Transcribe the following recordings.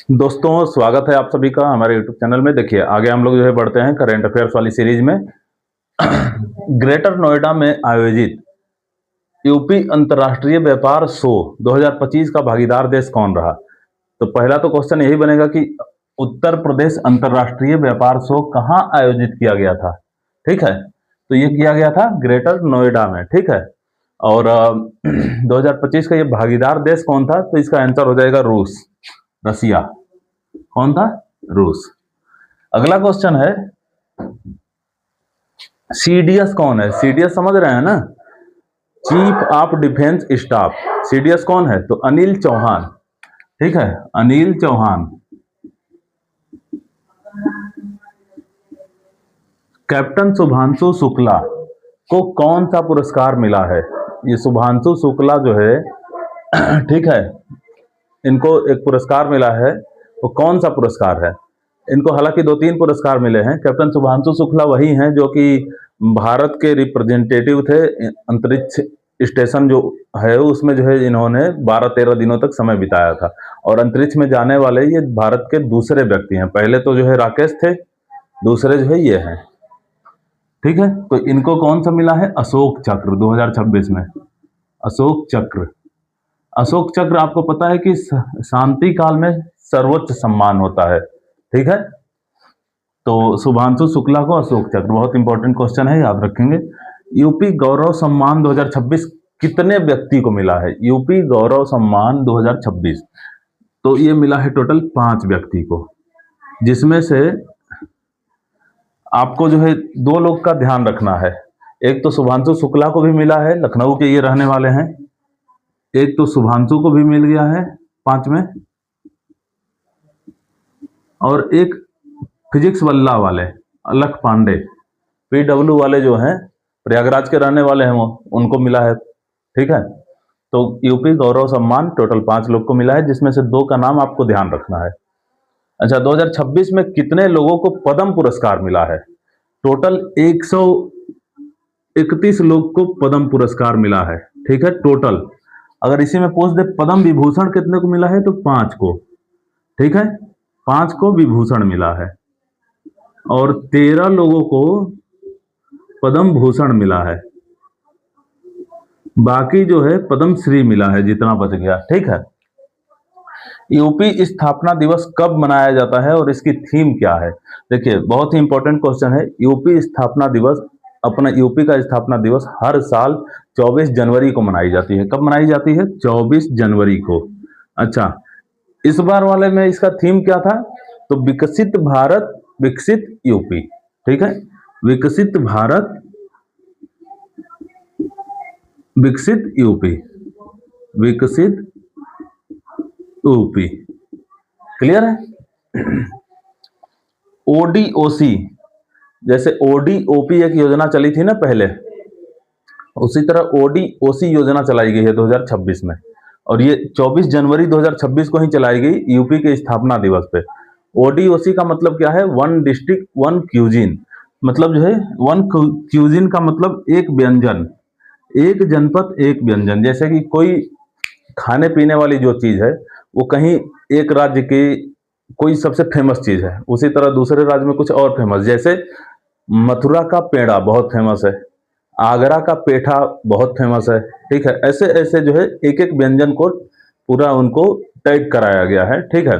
दोस्तों, स्वागत है आप सभी का हमारे YouTube चैनल में। देखिए, आगे हम लोग जो है बढ़ते हैं करंट अफेयर्स वाली सीरीज में। ग्रेटर नोएडा में आयोजित यूपी अंतर्राष्ट्रीय व्यापार शो 2025 का भागीदार देश कौन रहा? तो पहला तो क्वेश्चन यही बनेगा कि उत्तर प्रदेश अंतर्राष्ट्रीय व्यापार शो कहाँ आयोजित किया गया था। ठीक है, तो ये किया गया था ग्रेटर नोएडा में। ठीक है, और 2025 का ये भागीदार देश कौन था? तो इसका आंसर हो जाएगा रूस, रसिया। कौन था? रूस। अगला क्वेश्चन है, सीडीएस कौन है? सीडीएस समझ रहे हैं ना, chief of defence staff. CDS कौन है? तो अनिल चौहान। ठीक है, अनिल चौहान। कैप्टन शुभांशु शुक्ला को कौन सा पुरस्कार मिला है? ये शुभांशु शुक्ला जो है ठीक है, इनको एक पुरस्कार मिला है। वो कौन सा पुरस्कार है? इनको हालांकि 2-3 पुरस्कार मिले हैं। कैप्टन शुभांशु शुक्ला वही हैं जो कि भारत के रिप्रेजेंटेटिव थे अंतरिक्ष स्टेशन जो है उसमें, जो है इन्होंने 12-13 दिनों तक समय बिताया था। और अंतरिक्ष में जाने वाले ये भारत के दूसरे व्यक्ति हैं। पहले तो जो है राकेश थे, दूसरे जो है ये हैं। ठीक है, तो इनको कौन सा मिला है? अशोक चक्र 2026 में। अशोक चक्र। अशोक चक्र आपको पता है कि शांति काल में सर्वोच्च सम्मान होता है। ठीक है, तो शुभांशु शुक्ला को अशोक चक्र। बहुत इंपॉर्टेंट क्वेश्चन है, याद रखेंगे। यूपी गौरव सम्मान 2026 कितने व्यक्ति को मिला है? यूपी गौरव सम्मान 2026 तो ये मिला है टोटल 5 व्यक्ति को, जिसमें से आपको जो है 2 लोग का ध्यान रखना है। एक तो शुभांशु शुक्ला को भी मिला है, लखनऊ के ये रहने वाले हैं। एक तो शुभांशु को भी मिल गया है 5 में, और एक फिजिक्स वल्ला वाले अलख पांडे, पीडब्ल्यू वाले जो हैं, प्रयागराज के रहने वाले हैं, वो उनको मिला है। ठीक है, तो यूपी गौरव सम्मान टोटल 5 लोग को मिला है, जिसमें से 2 का नाम आपको ध्यान रखना है। अच्छा, 2026 में कितने लोगों को पद्म पुरस्कार मिला है? टोटल 131 लोग को पद्म पुरस्कार मिला है। ठीक है, टोटल। अगर इसी में पूछ दे पद्म विभूषण कितने को मिला है, तो 5 को। ठीक है, 5 को विभूषण मिला है, और 13 लोगों को पद्म भूषण मिला है। बाकी जो है पद्म श्री मिला है, जितना बच गया। ठीक है, यूपी स्थापना दिवस कब मनाया जाता है और इसकी थीम क्या है? देखिए, बहुत ही इंपॉर्टेंट क्वेश्चन है। यूपी स्थापना दिवस, अपना यूपी का स्थापना दिवस हर साल 24 जनवरी को मनाई जाती है। कब मनाई जाती है? 24 जनवरी को। अच्छा, इस बार वाले में इसका थीम क्या था? तो विकसित भारत विकसित यूपी। ठीक है, विकसित भारत विकसित यूपी, विकसित यूपी। क्लियर है? ओडीओसी, जैसे ओडीओपी एक योजना चली थी ना पहले, उसी तरह ओडीओसी योजना चलाई गई है 2026 में, और ये 24 जनवरी 2026 को ही चलाई गई यूपी के स्थापना दिवस पे। ओडीओसी का मतलब क्या है? One district one cuisine. मतलब जो है वन क्यूजिन का मतलब एक व्यंजन, एक जनपद एक व्यंजन। जैसे कि कोई खाने पीने वाली जो चीज है वो कहीं एक राज्य की कोई सबसे फेमस चीज है, उसी तरह दूसरे राज्य में कुछ और फेमस। जैसे मथुरा का पेड़ा बहुत फेमस है, आगरा का पेठा बहुत फेमस है। ठीक है, ऐसे ऐसे जो है एक एक व्यंजन को पूरा उनको टैग कराया गया है। ठीक है,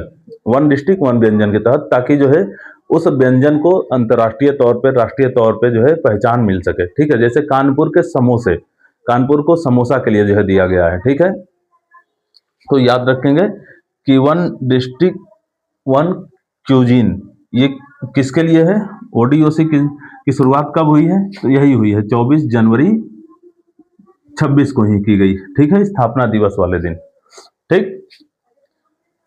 वन डिस्ट्रिक्ट वन व्यंजन के तहत, ताकि जो है उस व्यंजन को अंतर्राष्ट्रीय तौर पे, राष्ट्रीय तौर पे जो है पहचान मिल सके। ठीक है, जैसे कानपुर के समोसे, कानपुर को समोसा के लिए जो है दिया गया है। ठीक है, तो याद रखेंगे कि वन डिस्ट्रिक्ट वन क्यूजीन ये किसके लिए है? ओडीओसी की शुरुआत कब हुई है? तो यही हुई है 24 जनवरी 26 को ही की गई। ठीक है, स्थापना दिवस वाले दिन। ठीक,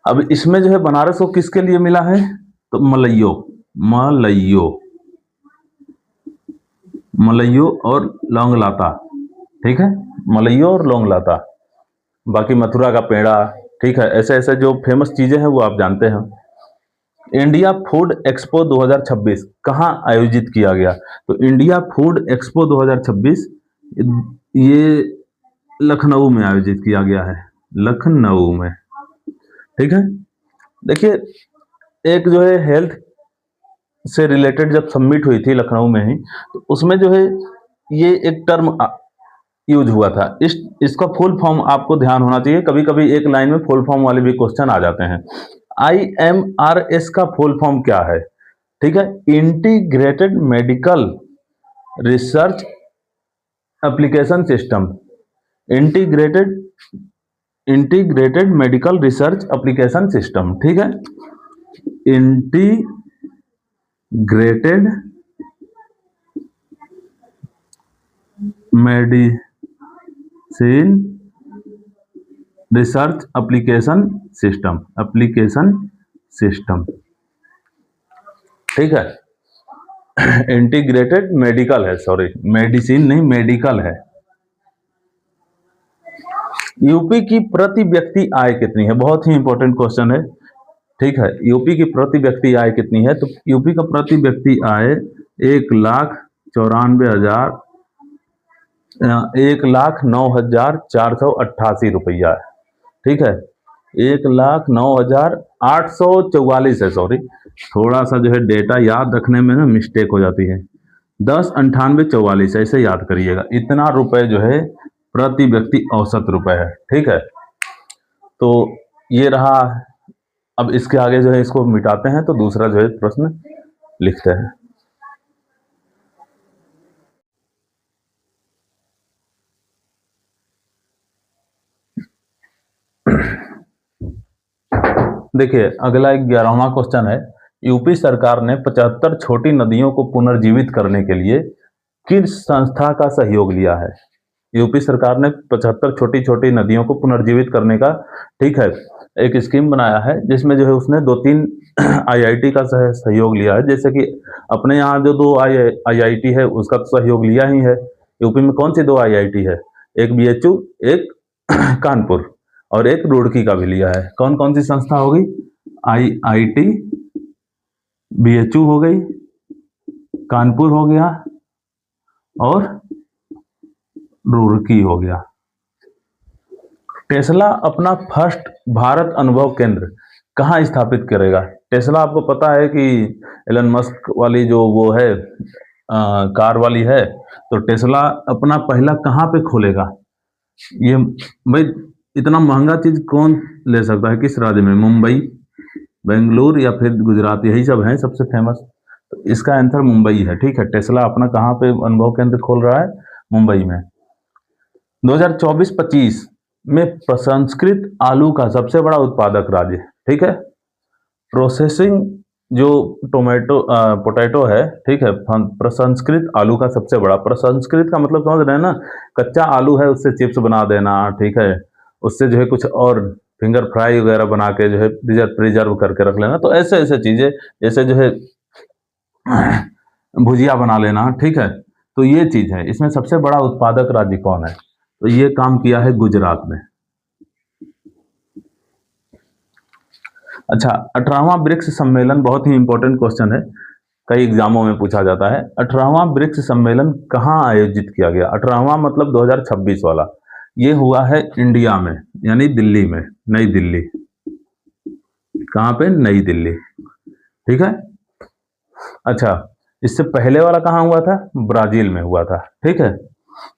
अब इसमें जो है बनारस को किसके लिए मिला है? तो मलइयो, मलइयो, मलइयो और लौंगलाता। ठीक है, मलइयो और लौंगलाता। बाकी मथुरा का पेड़ा। ठीक है, ऐसे ऐसे जो फेमस चीजें हैं वो आप जानते हैं। इंडिया फूड एक्सपो 2026 कहाँ आयोजित किया गया? तो इंडिया फूड एक्सपो 2026 ये लखनऊ में आयोजित किया गया है, लखनऊ में। ठीक है, देखिए, एक जो है हेल्थ से रिलेटेड जब सबमिट हुई थी लखनऊ में ही, तो उसमें जो है ये एक टर्म यूज हुआ था। इसका फुल फॉर्म आपको ध्यान होना चाहिए, कभी कभी एक लाइन में फुल फॉर्म वाले भी क्वेश्चन आ जाते हैं। IMRS का फुल फॉर्म क्या है? ठीक है, integrated medical research application system. Integrated integrated medical research application system, ठीक है। Integrated medicine research application system, ठीक है। इंटीग्रेटेड मेडिकल है, सॉरी मेडिसिन नहीं, मेडिकल है। यूपी की प्रति व्यक्ति आय कितनी है? बहुत ही इंपॉर्टेंट क्वेश्चन है, ठीक है। यूपी की प्रति व्यक्ति आय कितनी है? तो यूपी का प्रति व्यक्ति आय 1,94,000 1,09,488 रुपया है, ठीक है। 1,09,844 है, सॉरी थोड़ा सा जो है डेटा याद रखने में ना मिस्टेक हो जाती है। 10,98,44 ऐसे याद करिएगा। इतना रुपए जो है प्रति व्यक्ति औसत रुपए है, ठीक है। तो ये रहा। अब इसके आगे जो है इसको मिटाते हैं, तो दूसरा जो है प्रश्न लिखते हैं। देखिए, अगला 11वां क्वेश्चन है, यूपी सरकार ने 75 छोटी नदियों को पुनर्जीवित करने के लिए किस संस्था का सहयोग लिया है? यूपी सरकार ने 75 छोटी छोटी नदियों को पुनर्जीवित करने का, ठीक है, एक स्कीम बनाया है, जिसमें जो है उसने 2-3 IIT का सहयोग लिया है। जैसे कि अपने यहाँ जो 2 IIT है उसका तो सहयोग लिया ही है। यूपी में कौन सी 2 IIT है? एक BHU, एक कानपुर, और एक रुड़की का भी लिया है। कौन कौन सी संस्था होगी? IIT, BHU हो गई, कानपुर हो गया और रुड़की हो गया। टेस्ला अपना फर्स्ट भारत अनुभव केंद्र कहाँ स्थापित करेगा? टेस्ला आपको पता है कि एलन मस्क वाली जो वो है कार वाली है, तो टेस्ला अपना पहला कहाँ पे खोलेगा? ये भाई इतना महंगा चीज कौन ले सकता है? किस राज्य में? मुंबई, बेंगलुरु या फिर गुजरात, यही सब है सबसे फेमस। तो इसका आंसर मुंबई है, ठीक है। टेस्ला अपना कहाँ पे अनुभव केंद्र खोल रहा है? मुंबई में। 2024-25 में प्रसंस्कृत आलू का सबसे बड़ा उत्पादक राज्य, ठीक है। प्रोसेसिंग जो पोटैटो है, ठीक है, प्रसंस्कृत आलू का सबसे बड़ा। प्रसंस्कृत का मतलब समझ रहे हैं ना? कच्चा आलू है उससे चिप्स बना देना, ठीक है, उससे जो है कुछ और फिंगर फ्राई वगैरह बना के जो है प्रिजर्व करके रख लेना। तो ऐसे ऐसे चीजें, जैसे जो है भुजिया बना लेना, ठीक है। तो ये चीज है। इसमें सबसे बड़ा उत्पादक राज्य कौन है? तो ये काम किया है गुजरात में। अच्छा, 18वां ब्रिक्स सम्मेलन बहुत ही इंपॉर्टेंट क्वेश्चन है, कई एग्जामों में पूछा जाता है। 18वां ब्रिक्स सम्मेलन कहाँ आयोजित किया गया? 18वां मतलब 2026 वाला। ये हुआ है इंडिया में, यानी दिल्ली में, नई दिल्ली। कहाँ पे? नई दिल्ली, ठीक है। अच्छा, इससे पहले वाला कहाँ हुआ था? ब्राजील में हुआ था, ठीक है।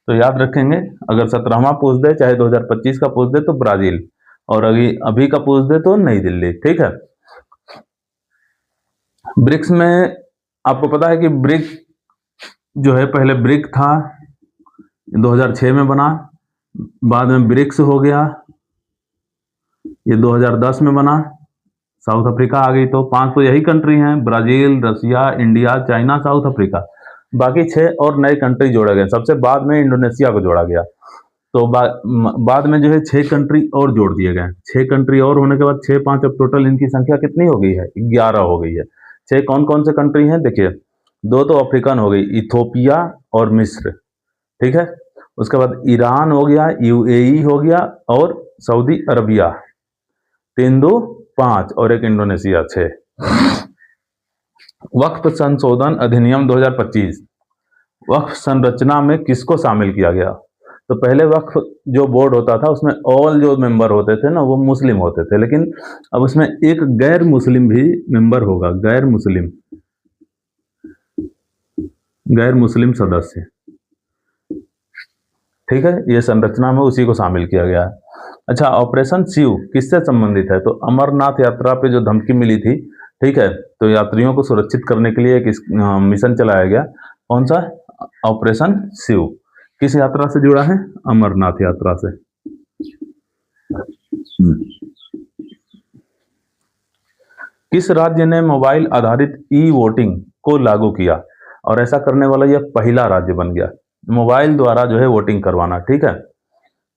तो याद रखेंगे, अगर 17वां पूछ दे, चाहे 2025 का पूछ दे तो ब्राजील, और अभी का पूछ दे तो नई दिल्ली, ठीक है। ब्रिक्स में आपको पता है कि ब्रिक जो है पहले ब्रिक था, 2006 में बना, बाद में ब्रिक्स हो गया, ये 2010 में बना, साउथ अफ्रीका आ गई। तो 5 तो यही कंट्री हैं, ब्राजील, रसिया, इंडिया, चाइना, साउथ अफ्रीका। बाकी 6 और नए कंट्री जोड़े गए। सबसे बाद में इंडोनेशिया को जोड़ा गया। तो बाद में जो है 6 कंट्री और जोड़ दिए गए। 6 कंट्री और होने के बाद 6, 5, अब टोटल इनकी संख्या कितनी हो गई है? 11 हो गई है। 6 कौन कौन से कंट्री हैं? देखिए, 2 तो अफ्रीकन हो गई, इथोपिया और मिस्र, ठीक है। उसके बाद ईरान हो गया, UAE हो गया और सऊदी अरबिया। 3, 2, 5 और एक इंडोनेशिया, 6। वक्फ संशोधन अधिनियम 2025, वक्फ संरचना में किसको शामिल किया गया? तो पहले वक्फ जो बोर्ड होता था उसमें ऑल जो मेंबर होते थे ना वो मुस्लिम होते थे, लेकिन अब उसमें एक गैर मुस्लिम भी मेंबर होगा, गैर मुस्लिम सदस्य। ठीक है, ये संरचना में उसी को शामिल किया गया है। अच्छा, ऑपरेशन शिव किससे संबंधित है? तो अमरनाथ यात्रा पे जो धमकी मिली थी, ठीक है, तो यात्रियों को सुरक्षित करने के लिए एक मिशन चलाया गया। कौन सा? ऑपरेशन शिव। किस यात्रा से जुड़ा है? अमरनाथ यात्रा से। किस राज्य ने मोबाइल आधारित ई वोटिंग को लागू किया? और ऐसा करने वाला यह पहला राज्य बन गया, मोबाइल द्वारा जो है वोटिंग करवाना। ठीक है,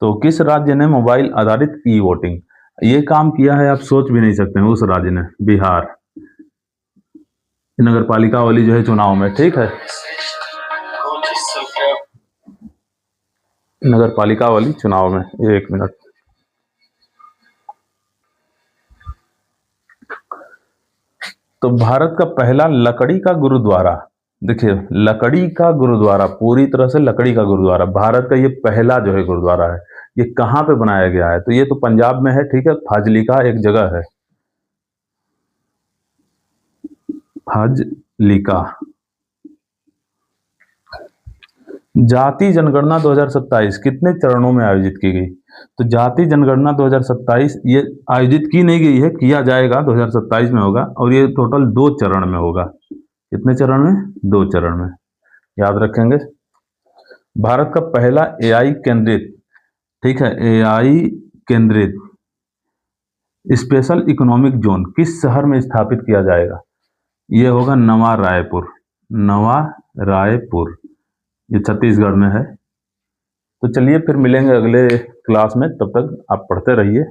तो किस राज्य ने मोबाइल आधारित ई वोटिंग ये काम किया है? आप सोच भी नहीं सकते हैं, उस राज्य ने, बिहार, नगर पालिका वाली जो है चुनाव में। ठीक है, नगर पालिका वाली चुनाव में। 1 मिनट। तो भारत का पहला लकड़ी का गुरुद्वारा, देखिए लकड़ी का गुरुद्वारा, पूरी तरह से लकड़ी का गुरुद्वारा, भारत का ये पहला जो है गुरुद्वारा है। ये कहाँ पे बनाया गया है? तो ये तो पंजाब में है। ठीक है, फाजिलिका एक जगह है, फाजिलिका। जाति जनगणना 2027 कितने चरणों में आयोजित की गई? तो जाति जनगणना 2027 ये आयोजित की नहीं गई है, किया जाएगा, 2027 में होगा, और ये टोटल 2 चरण में होगा। कितने चरण में? 2 चरण में, याद रखेंगे। भारत का पहला एआई केंद्रित, ठीक है, एआई केंद्रित स्पेशल इकोनॉमिक जोन किस शहर में स्थापित किया जाएगा? ये होगा नवा रायपुर, नवा रायपुर, ये छत्तीसगढ़ में है। तो चलिए फिर मिलेंगे अगले क्लास में, तब तक आप पढ़ते रहिए।